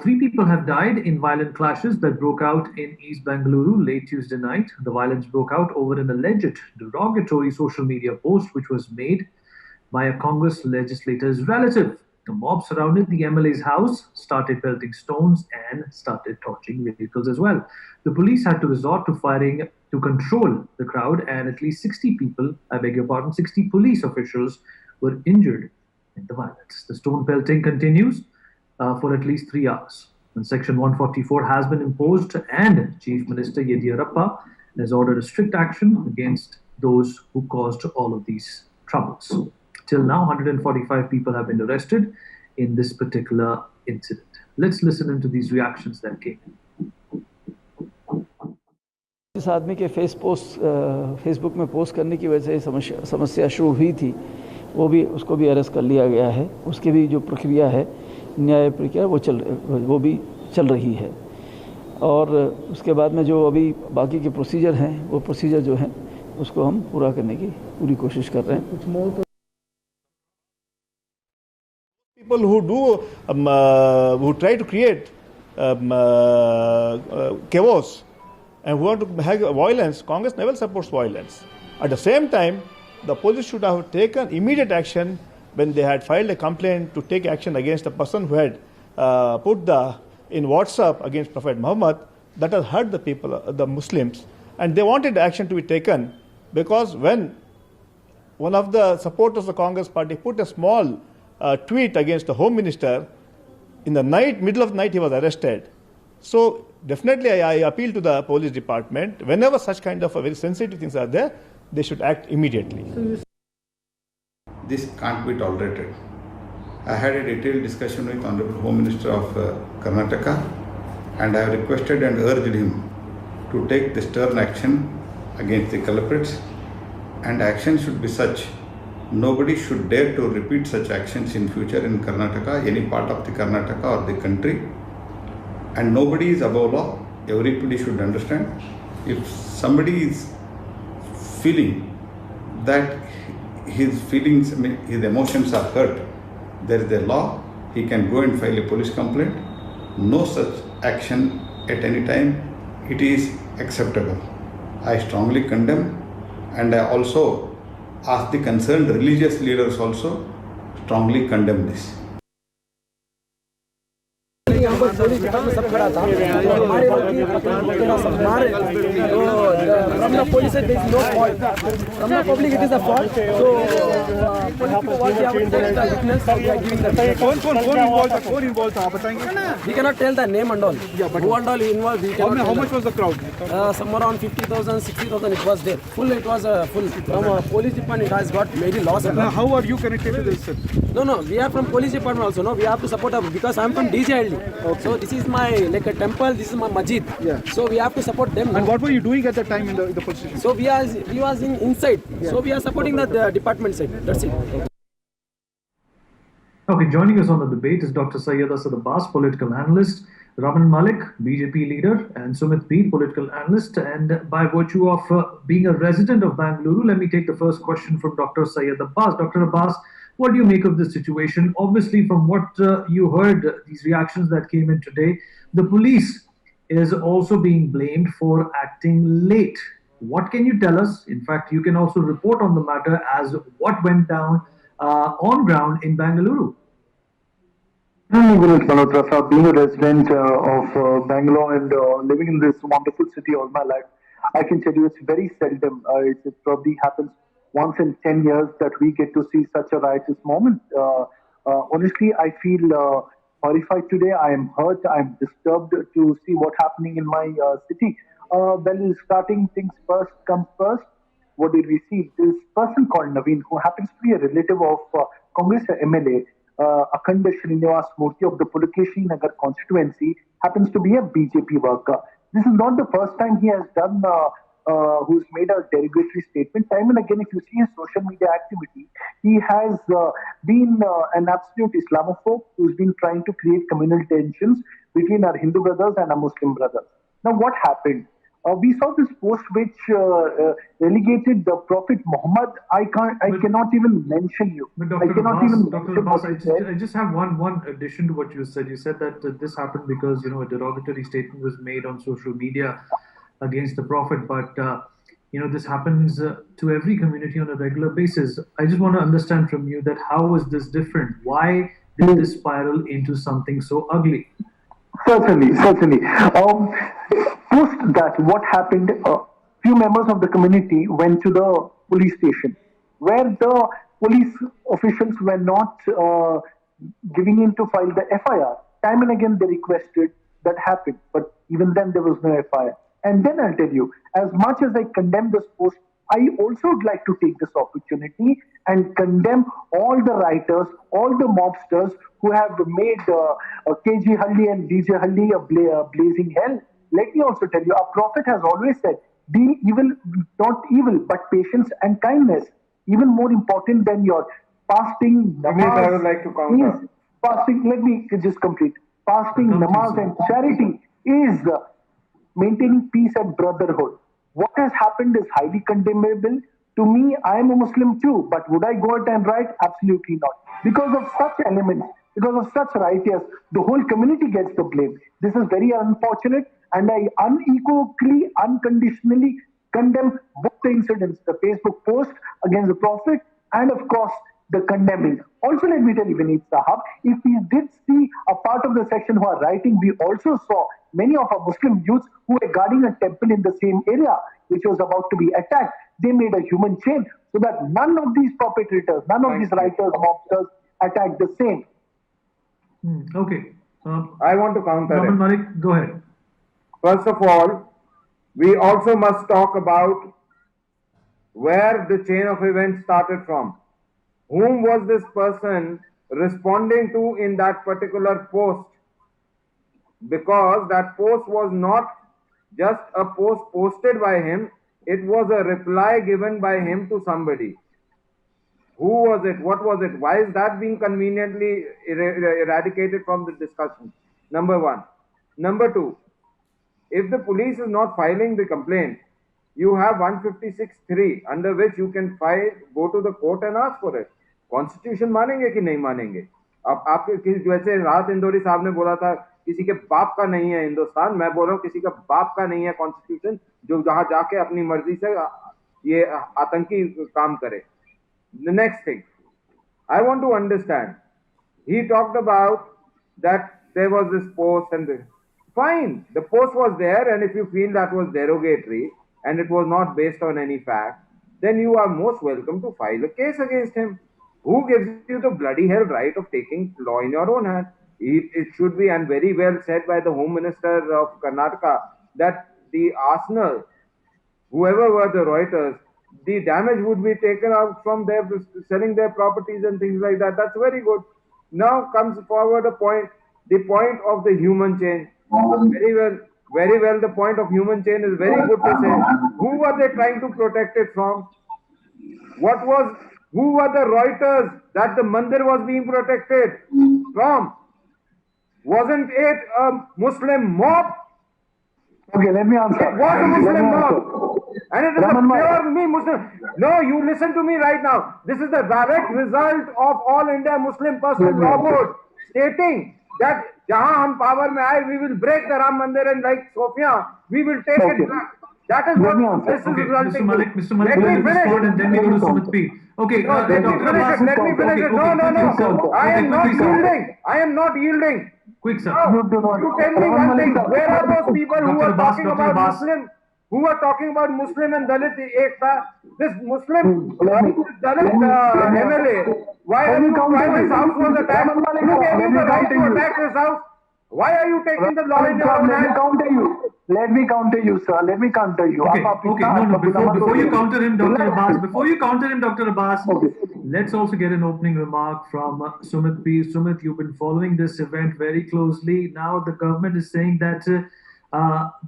Three people have died in violent clashes that broke out in East Bengaluru late Tuesday night. The violence broke out over an alleged derogatory social media post which was made by a Congress legislator's relative. The mob surrounded the MLA's house, started pelting stones, and started torching vehicles as well. The police had to resort to firing to control the crowd, and at least 60 people, 60 police officials were injured in the violence. The stone pelting continues for at least 3 hours. And Section 144 has been imposed, and Chief Minister Yediyurappa has ordered a strict action against those who caused all of these troubles. Till now, 145 people have been arrested in this particular incident. Let's listen into these reactions that came in. इस आदमी के Facebook में post करने की वजह से समस्या शुरू हुई थी, उसको भी अरेस्ट कर लिया गया है। उसकी भी जो प्रक्रिया है, न्याय प्रक्रिया, वो भी चल रही है। और उसके बाद में जो अभी बाकी के प्रोसीजर हैं, वो प्रोसीजर जो हैं उसको हम पूरा करने की पूरी कोशिश कर रहे हैं। People who try to create chaos and who want to have violence, Congress never supports violence. At the same time, the police should have taken immediate action when they had filed a complaint to take action against the person who had put in WhatsApp against Prophet Muhammad. That has hurt the people, the Muslims, and they wanted action to be taken because when one of the supporters of the Congress party put a small tweet against the Home Minister, in the night, middle of the night, he was arrested. So definitely I appeal to the police department, whenever such kind of very sensitive things are there, they should act immediately. This can't be tolerated. I had a detailed discussion with Honorable Home Minister of Karnataka, and I have requested and urged him to take the stern action against the culprits, and action should be such. Nobody should dare to repeat such actions in future in Karnataka, any part of the Karnataka or the country. And nobody is above law. Everybody should understand. If somebody is feeling that his feelings, his emotions are hurt, there is a law. He can go and file a police complaint. No such action at any time. It is acceptable. I strongly condemn, and I also ask the concerned religious leaders also strongly condemn this. Police department सब खड़ा था, हमारे from the police there is no fault, from the public it is a fault. So what we have to take the witness, we are giving the कौन involved था आप बताएंगे? We cannot tell the name and all. Who and all involved? How much was the crowd? Somewhere around 50,000, 60,000 it was there. Full, it was full. From police department it has got very loss. How are you connected to this? No, we are from police department also. No, we have to support because I am from DJID. Okay. So this is my like a temple. This is my masjid. Yeah. So we have to support them. And what were you doing at that time in the police station? So we was inside. Yeah. So we are supporting the department side. That's it. Okay, joining us on the debate is Dr. Syed Asad Abbas, political analyst, Raman Malik, BJP leader, and Sumit Peer, political analyst. And by virtue of being a resident of Bengaluru, let me take the first question from Dr. Syed Abbas. Dr. Abbas, what do you make of this situation? Obviously, from what you heard, these reactions that came in today, the police is also being blamed for acting late. What can you tell us? In fact, you can also report on the matter as what went down on ground in Bengaluru. Malhotra, being a resident of Bangalore and living in this wonderful city all my life, I can tell you it's very seldom. It probably happens once in 10 years that we get to see such a riotous moment. Honestly, I feel horrified today. I am hurt. I am disturbed to see what's happening in my city. Well, starting things first comes first. What did we see? This person called Naveen, who happens to be a relative of Congress MLA, Akhand Srinivas Murthy of the Pulakeshin Nagar constituency, happens to be a BJP worker. This is not the first time he has done, who's made a derogatory statement. Time and again, if you see his social media activity, he has been an absolute Islamophobe who's been trying to create communal tensions between our Hindu brothers and our Muslim brothers. Now, what happened? we saw this post which relegated the Prophet Muhammad. I cannot even mention you. But I cannot even Dr. mention Abbas, what he said. I just have one addition to what you said. You said that this happened because a derogatory statement was made on social media against the Prophet, but this happens to every community on a regular basis. I just want to understand from you that how was this different? Why did this spiral into something so ugly? Certainly, certainly. Post that, what happened? Few members of the community went to the police station, where the police officials were not giving in to file the FIR. Time and again they requested, that happened, but even then there was no FIR. And then I'll tell you, as much as I condemn this post, I also would like to take this opportunity and condemn all the writers, all the mobsters who have made KG Halli and DJ Halli a blazing hell. Let me also tell you, our Prophet has always said, deal evil, not evil, but patience and kindness. Even more important than your fasting, namaz. I would like to counter. Fasting, let me just complete. Fasting, namaz, and charity is maintaining peace and brotherhood. What has happened is highly condemnable. To me, I am a Muslim too, but would I go out and write? Absolutely not. Because of such elements, because of such rioters, the whole community gets the blame. This is very unfortunate, and I unequivocally, unconditionally condemn both the incidents, the Facebook post against the Prophet, and of course, the condemning. Also, let me tell you, Vineet Sahab, if we did see a part of the section who are writing, we also saw many of our Muslim youths who were guarding a temple in the same area, which was about to be attacked. They made a human chain so that none of these perpetrators, none of these writers, mobsters attacked the same. Okay. I want to counter Rahman it. Malik, go ahead. First of all, we also must talk about where the chain of events started from. Whom was this person responding to in that particular post? Because that post was not just a post posted by him, it was a reply given by him to somebody. Who was it? What was it? Why is that being conveniently eradicated from the discussion? Number one. Number two, if the police is not filing the complaint, you have 156(3) under which you can file, go to the court and ask for it. Constitution मानेंगे कि नहीं मानेंगे? अब आपके जैसे राहत इंदौरी साहब ने बोला था किसी के बाप का नहीं है हिंदुस्तान, मैं बोल रहा हूँ किसी का बाप का नहीं है कॉन्स्टिट्यूशन जो जहां जाके अपनी मर्जी से ये आतंकी काम करे. The next thing I want to understand, he talked about that there was this post and fine, the post was there, and if you feel that was derogatory and it was not based on any fact, then you are most welcome to file a case against him. Who gives you the bloody hell right of taking law in your own hand? It should be, and very well said by the Home Minister of Karnataka, that the arsenal, whoever were the Reuters, the damage would be taken out from their selling their properties and things like that. That's very good. Now comes forward the point of the human chain. Very well, the point of human chain is very good to say. Who were they trying to protect it from? Who were the Reuters that the mandir was being protected from? Wasn't it a Muslim mob? Okay, let me answer. It was a Muslim mob. And it is a pure Muslim. No, you listen to me right now. This is the direct result of All India Muslim Personal Law Board stating that jahan hum power mein aaye, we will break the Ram Mandir and like Sofia, we will take it back. That is what this is resulting. Mr. Malik, let me respond and then we go to Sumit Peer. Okay, no, let me finish it. No. I am not yielding. I am not yielding. Quick, sir. No, you tell me one thing. Where are those people who are talking about Muslim? Who are talking about Muslim and Dalit Ekta? This Muslim, Dalit MLA. Why his house was attacked? Who gave you the right to attack his house? Why are you taking the law in your own hands? Let me counter you, sir. Let me counter you. Okay. No. Before you counter him, Dr. Abbas, let's also get an opening remark from Sumit Peer. Sumit, you've been following this event very closely. Now the government is saying that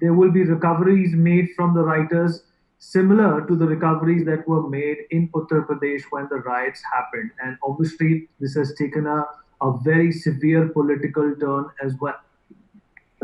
there will be recoveries made from the writers similar to the recoveries that were made in Uttar Pradesh when the riots happened. And obviously, this has taken a very severe political turn as well.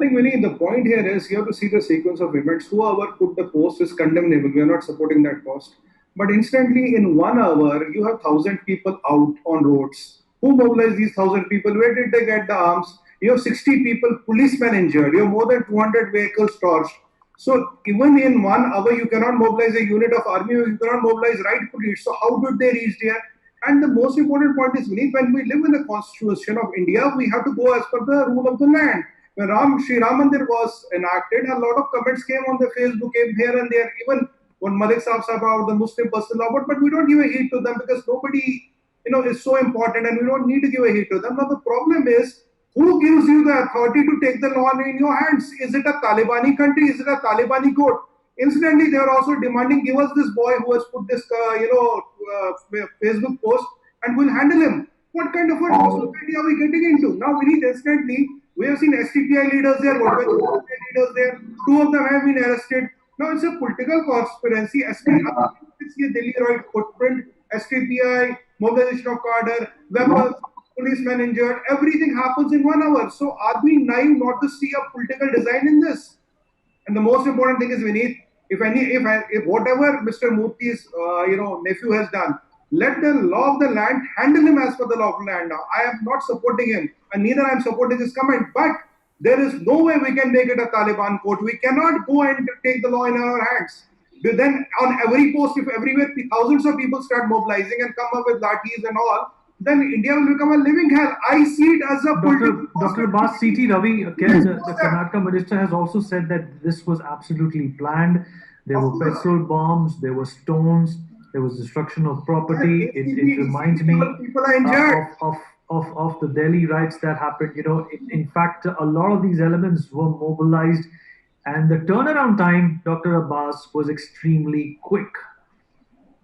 I think, Vinny, the point here is you have to see the sequence of events. Whoever put the post is condemnable. We are not supporting that post. But instantly, in 1 hour, you have 1,000 people out on roads. Who mobilized these 1,000 people? Where did they get the arms? You have 60 people, policemen injured. You have more than 200 vehicles torched. So even in 1 hour, you cannot mobilize a unit of army. You cannot mobilize right police. So how did they reach there? And the most important point is, Vinny, when we live in the constitution of India, we have to go as per the rule of the land. When Sri Ram Mandir was enacted, a lot of comments came on the Facebook, came here and there, even when Malik Saab said about the Muslim personal law, but we don't give a heed to them because nobody, is so important and we don't need to give a heed to them. Now the problem is, who gives you the authority to take the law in your hands? Is it a Talibani country? Is it a Talibani court? Incidentally, they are also demanding, give us this boy who has put this, Facebook post and we'll handle him. What kind of a society are we getting into? Now, very instantly, we have seen STPI leaders there, leaders there. 2 of them have been arrested. Now, it's a political conspiracy. STPI, Delhi riot footprint, STPI, mobilization of cadre, weapons, policemen injured, everything happens in 1 hour. So, are we naive not to see a political design in this? And the most important thing is, Vineet, if whatever Mr. Murthy's nephew has done, let the law of the land handle him as per the law of the land. Now, I am not supporting him, and neither I am supporting his comment. But there is no way we can make it a Taliban court. We cannot go and take the law in our hands. Then on every post, if everywhere thousands of people start mobilizing and come up with lathis and all, then India will become a living hell. I see it as a political... Dr. Abbas, C.T. Ravi, the Karnataka minister, has also said that this was absolutely planned. There were petrol bombs, there were stones, there was destruction of property. It reminds me of the Delhi riots that happened. In fact, a lot of these elements were mobilized, and the turnaround time, Dr. Abbas, was extremely quick.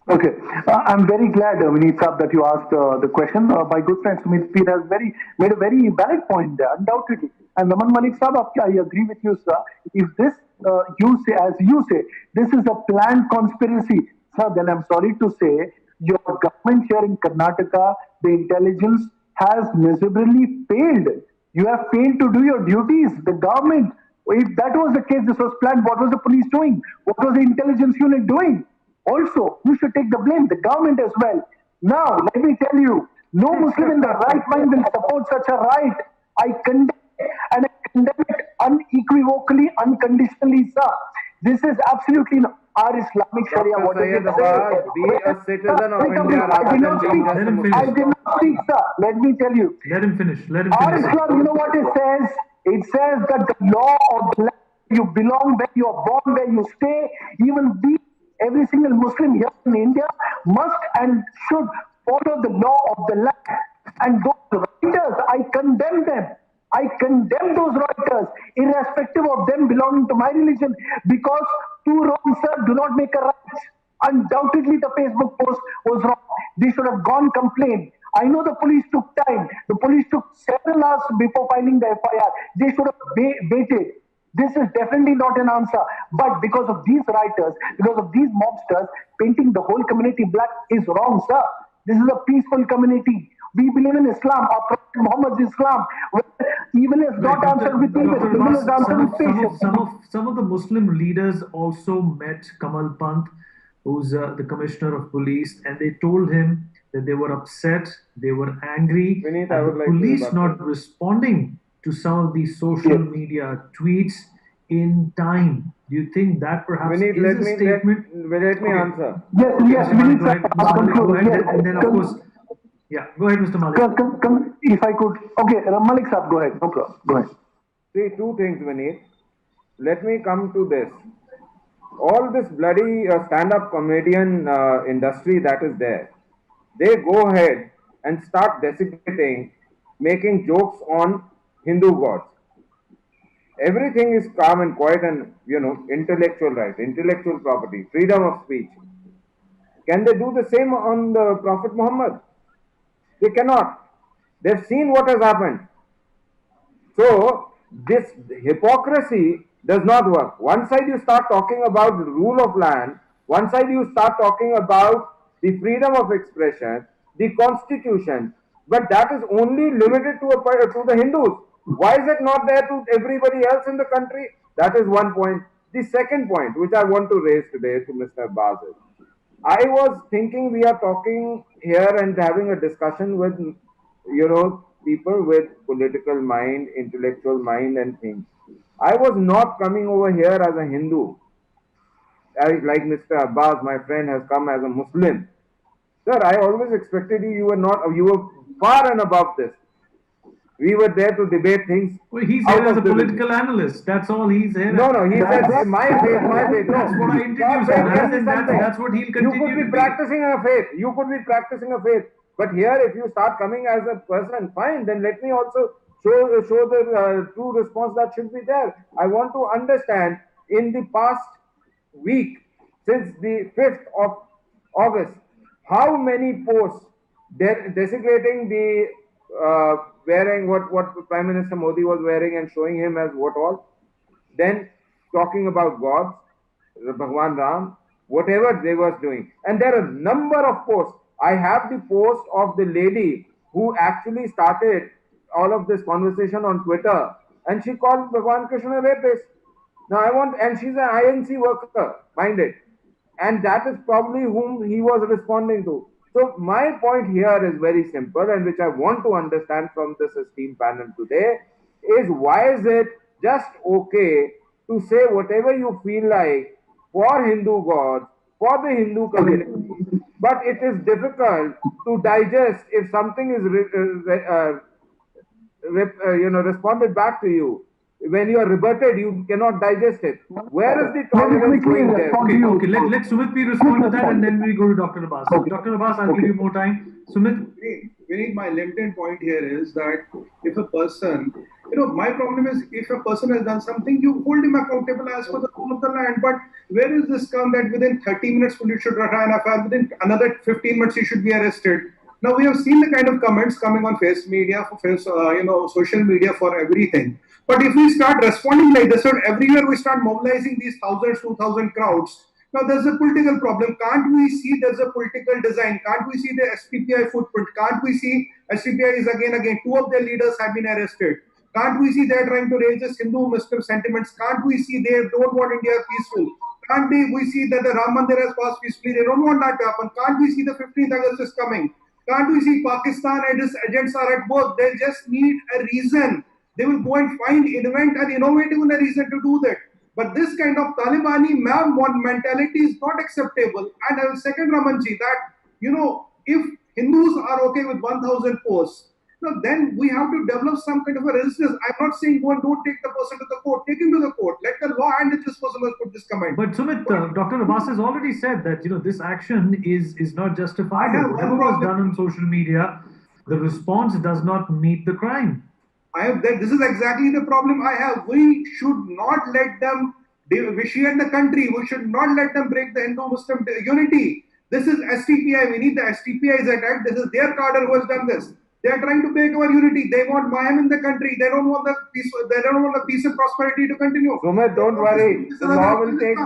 Okay, I'm very glad, Vineet Saab, that you asked the question. My good friend Sumit Peer has made a very valid point there, undoubtedly. And Raman Malik Saab, I agree with you, sir. If this, as you say, this is a planned conspiracy, sir, then I'm sorry to say, your government here in Karnataka, the intelligence has miserably failed. You have failed to do your duties. The government, if that was the case, this was planned, what was the police doing? What was the intelligence unit doing? Also, who should take the blame? The government as well. Now, let me tell you, no Muslim in the right mind will support such a right. I condemn it, and I condemn it unequivocally, unconditionally, sir. This is absolutely our Islamic Sharia. What does it say? Be a citizen of India. I did not speak, sir. Let me tell you. Let him finish. Our Islam, you know what it says? It says that the law of the land, you belong where you are born, where you stay, even every single Muslim here in India must and should follow the law of the land. And those writers, I condemn them. I condemn those writers, irrespective of them belonging to my religion, because two wrongs, sir, do not make a right. Undoubtedly, the Facebook post was wrong. They should have gone complain. I know the police took time. The police took several hours before filing the FIR. They should have waited. This is definitely not an answer. But because of these writers, because of these mobsters, painting the whole community black is wrong, sir. This is a peaceful community. We believe in Islam. Our Prophet Muhammad's Islam. Evil is not answered with evil. Evil is answered with patience. Some of the Muslim leaders also met Kamal Pant, who's the commissioner of police, and they told him that they were upset, they were angry, Vineet, at the police not responding to some of these social media tweets in time. Do you think that perhaps Vineet, is a statement? Let me answer. Yes, Vineet, go ahead, and then of course, go ahead, Mr. Malik. If I could, okay, Malik Saab, go ahead, no problem, go ahead. See, two things, Vineet. Let me come to this. All this bloody stand-up comedian industry that is there, they go ahead and start desecrating, making jokes on Hindu gods. Everything is calm and quiet and, intellectual right, intellectual property, freedom of speech. Can they do the same on the Prophet Muhammad? They cannot. They've seen what has happened. So, this hypocrisy does not work. One side you start talking about the rule of land, one side you start talking about the freedom of expression, the constitution, but that is only limited to the Hindus. Why is it not there to everybody else in the country? That is one point. The second point, which I want to raise today to Mr. Abbas, is I was thinking we are talking here and having a discussion with, people with political mind, intellectual mind, and things. I was not coming over here as a Hindu. Like Mr. Abbas, my friend, has come as a Muslim. Sir, I always expected you were far and above this. We were there to debate things. Well, he's here as a political analyst. That's all he's here. No, he said my faith. That's what I introduced him as, and that's what he'll continue to be. You could be practicing a faith. But here, if you start coming as a person, fine, then let me also show the true response that should be there. I want to understand, in the past week, since the 5th of August, how many posts desecrating the wearing what Prime Minister Modi was wearing and showing him as what all, then talking about gods, Bhagwan Ram, whatever they was doing. And there are a number of posts. I have the post of the lady who actually started all of this conversation on Twitter, and she called Bhagwan Krishna a rapist. Now and she's an INC worker, mind it. And that is probably whom he was responding to. So my point here is very simple, and which I want to understand from this esteemed panel today, is why is it just okay to say whatever you feel like for Hindu gods, for the Hindu community, but it is difficult to digest if something is responded back to you. When you are rebutted, you cannot digest it. Where is the tolerance going there? Okay. Let Sumit Peer respond to that, and then we go to Dr. Abbas. Okay. Dr. Abbas, I'll give you more time. Sumit? My LinkedIn point here is that if a person, my problem is if a person has done something, you hold him accountable as per the rule of the land. But where is this come that within 30 minutes police should try an FIR, within another 15 minutes he should be arrested? Now we have seen the kind of comments coming on social media for everything. But if we start responding like this, or everywhere we start mobilizing these 1,000, 2,000 crowds, now there's a political problem. Can't we see there's a political design? Can't we see the SPPI footprint? Can't we see SPPI is again, two of their leaders have been arrested? Can't we see they're trying to raise this Hindu Muslim sentiments? Can't we see they don't want India peaceful? Can't we see that the Ram Mandir has passed peacefully? They don't want that to happen. Can't we see the 15th August is coming? Can't we see Pakistan and its agents are at work? They just need a reason. They will go and invent an innovative reason to do that. But this kind of Talibani mentality is not acceptable. And I will second Ramanji that, if Hindus are okay with 1,000 posts, then we have to develop some kind of a resistance. I'm not saying go and don't take the person to the court. Take him to the court. Let the law handle this person who has put this comment. But Sumit, Dr. Abbas has already said that, this action is not justifiable. Whatever was done on social media, the response does not meet the crime. This is exactly the problem I have. We should not let them vitiate the country. We should not let them break the Hindu-Muslim unity. This is STPI. We need the STPI's attack. This is their cadre who has done this. They are trying to break our unity. They want Mayam in the country. They don't want the peace. They don't want the peace and prosperity to continue. Sumit, don't worry. The law will take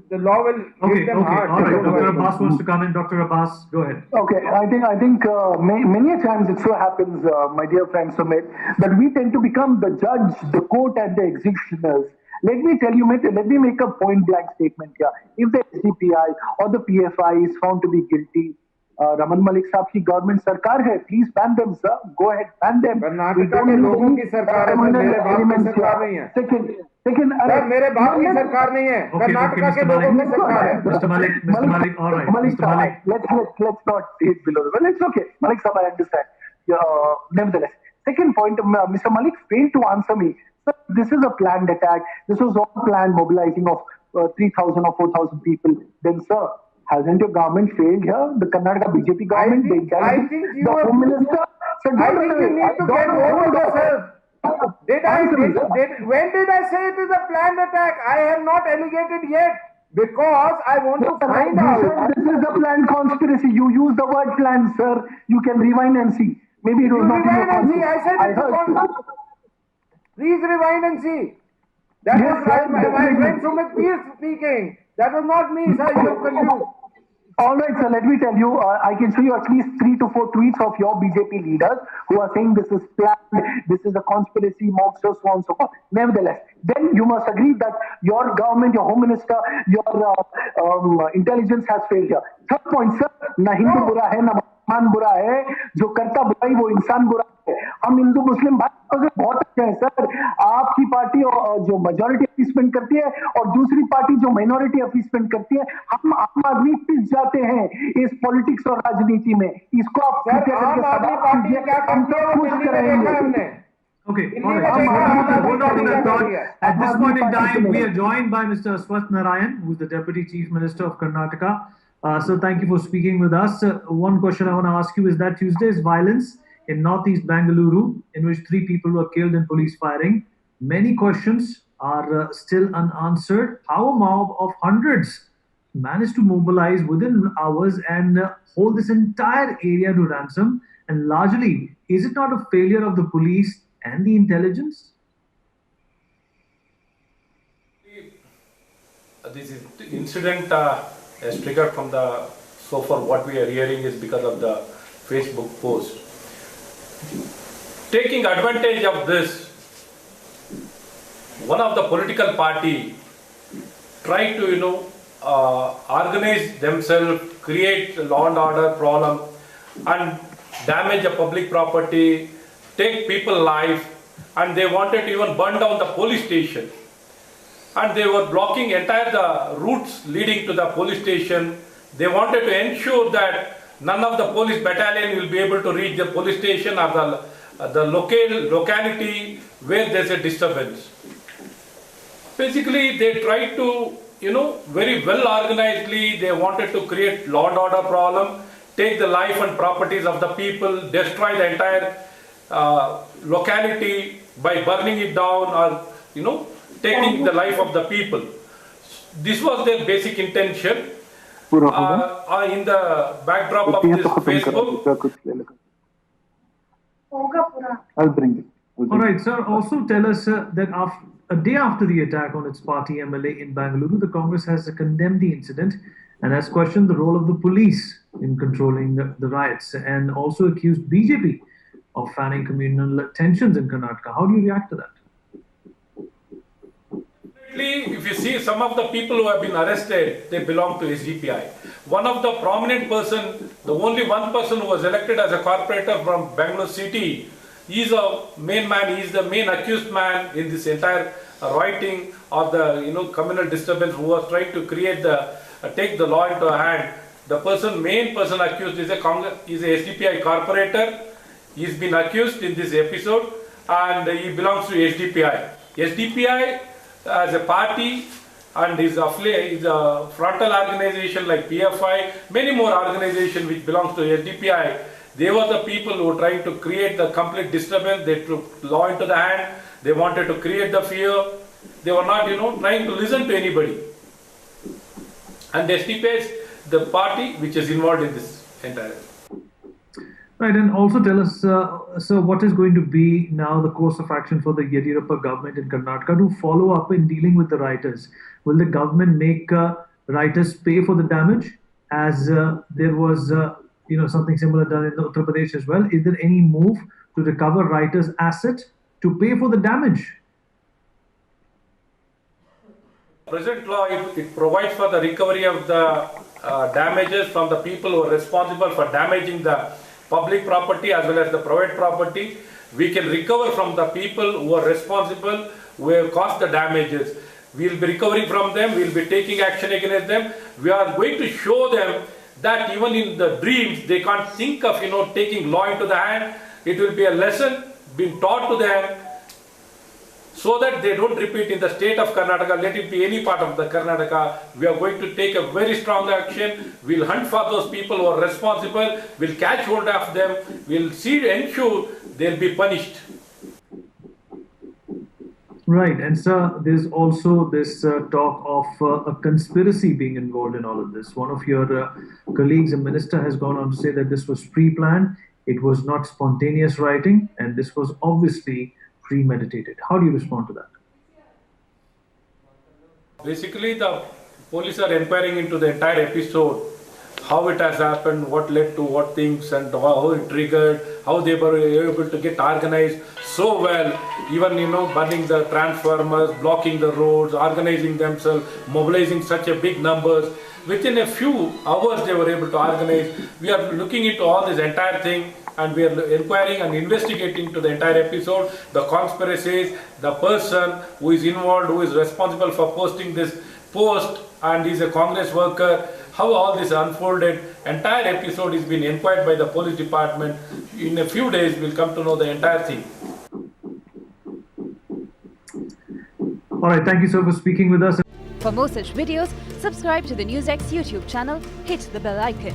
the law will give them heart. All right. Dr. Abbas wants to come in. Dr. Abbas, go ahead. Okay, I think many a times it so happens, my dear friend Sumit, that we tend to become the judge, the court, and the executioners. Let me tell you, mate, let me make a point-blank statement here. If the SDPI or the PFI is found to be guilty, Raman Malik साहब की government सरकार है, please ban them sir, go ahead ban them. Karnataka के लोगों की सरकार है, मेरे बाप की सरकार नहीं है। सेकंड अरे मेरे बाप की सरकार नहीं है, कर्नाटक के लोगों की सरकार है। Mr. Malik, all right. Malik, let's not say it below the belt. It's okay, Malik साहब, I understand. Nevertheless, second point, Mr. Malik failed to answer me. Sir, this is a planned attack. This was all planned mobilizing of 3,000 or 4,000 people. Then, sir, hasn't your government failed here? The Karnataka BJP government, I think the Home Minister. So I think you need to get over yourself. When did I say it is a planned attack? I have not alleged yet because I want to find out. This is a planned conspiracy. You use the word planned, sir. You can rewind and see. Maybe it was not in your conspiracy. I said it's please rewind and see. That was my friend Sumit Peer speaking. That was not me, sir. You have confused. All right, sir, let me tell you, I can show you at least 3 to 4 tweets of your BJP leaders who are saying this is planned, this is a conspiracy, mobsters, so on and so forth. Nevertheless, then you must agree that your government, your home minister, your intelligence has failed here. Third point, sir, na Hindu bura hai, na Musliman bura hai, जो करता बुराई वो इंसान बुरा है. हम हिंदू मुस्लिम भाई से बहुत अच्छे हैं सर. आपकी पार्टी जो मेजोरिटी अपीसमेंट करती है और दूसरी पार्टी जो माइनॉरिटी अपीसमेंट करती है, हम आम आदमी पिस जाते हैं इस पॉलिटिक्स और राजनीति में. इसको आप आम आदमी पार्टी क्या करती है खुश करेंगे. Okay, all right. Hold on to that thought. At this point in time, we are joined by Mr. Swat Narayan, who is the Deputy Chief Minister of Karnataka. So thank you for speaking with us. One question I want to ask you is that Tuesday's violence in northeast Bengaluru, in which 3 people were killed in police firing, many questions are still unanswered. How a mob of hundreds managed to mobilize within hours and hold this entire area to ransom? And largely, is it not a failure of the police and the intelligence? This incident is triggered from so far what we are hearing is because of the Facebook post. Taking advantage of this, one of the political party tried to, organize themselves, create law and order problem and damage the public property, take people's life, and they wanted to even burn down the police station. And they were blocking entire the routes leading to the police station. They wanted to ensure that none of the police battalion will be able to reach the police station or the locality where there's a disturbance. Basically, they tried to, very well organizedly, they wanted to create law and order problem, take the life and properties of the people, destroy the entire locality by burning it down or, taking the life of the people. This was their basic intention. In the backdrop of this Facebook. I'll bring it. All right, sir. Also tell us that a day after the attack on its party MLA in Bengaluru, the Congress has condemned the incident and has questioned the role of the police in controlling the riots and also accused BJP of fanning communal tensions in Karnataka. How do you react to that? If you see some of the people who have been arrested, they belong to SDPI. One of the prominent person, the only one person who was elected as a corporator from Bangalore city, he is a main man, he is the main accused man in this entire rioting or the communal disturbance who was trying to create take the law into a hand. The main person accused is a SDPI corporator. He's been accused in this episode and he belongs to SDPI. SDPI as a party and is a frontal organization like PFI, many more organizations which belongs to SDPI. They were the people who were trying to create the complete disturbance. They took law into the hand. They wanted to create the fear. They were not, trying to listen to anybody. And SDPI is the party which is involved in this entire. Right, and also tell us, sir, what is going to be now the course of action for the Yediyurappa government in Karnataka to follow up in dealing with the rioters? Will the government make rioters pay for the damage, as there was, something similar done in Uttar Pradesh as well? Is there any move to recover rioters' assets to pay for the damage? Present law, it provides for the recovery of the damages from the people who are responsible for damaging the public property as well as the private property. We can recover from the people who are responsible, who have caused the damages. We will be recovering from them, we will be taking action against them. We are going to show them that even in the dreams, they can't think of, taking law into the hand. It will be a lesson being taught to them so that they don't repeat in the state of Karnataka, let it be any part of the Karnataka. We are going to take a very strong action. We'll hunt for those people who are responsible. We'll catch hold of them. We'll ensure they'll be punished. Right, and sir, there's also this talk of a conspiracy being involved in all of this. One of your colleagues, a minister, has gone on to say that this was pre-planned, it was not spontaneous writing, and this was obviously premeditated. How do you respond to that? Basically, the police are inquiring into the entire episode, how it has happened, what led to what things, and how it triggered, how they were able to get organized so well, even burning the transformers, blocking the roads, organizing themselves, mobilizing such a big numbers. Within a few hours they were able to organize. We are looking into all this entire thing, and we are inquiring and investigating to the entire episode, the conspiracies, the person who is involved, who is responsible for posting this post, and is a Congress worker, how all this unfolded. Entire episode is being inquired by the police department. In a few days we'll come to know the entire thing. All right, thank you so much for speaking with us. For more such videos, subscribe to the NewsX YouTube channel, hit the bell icon.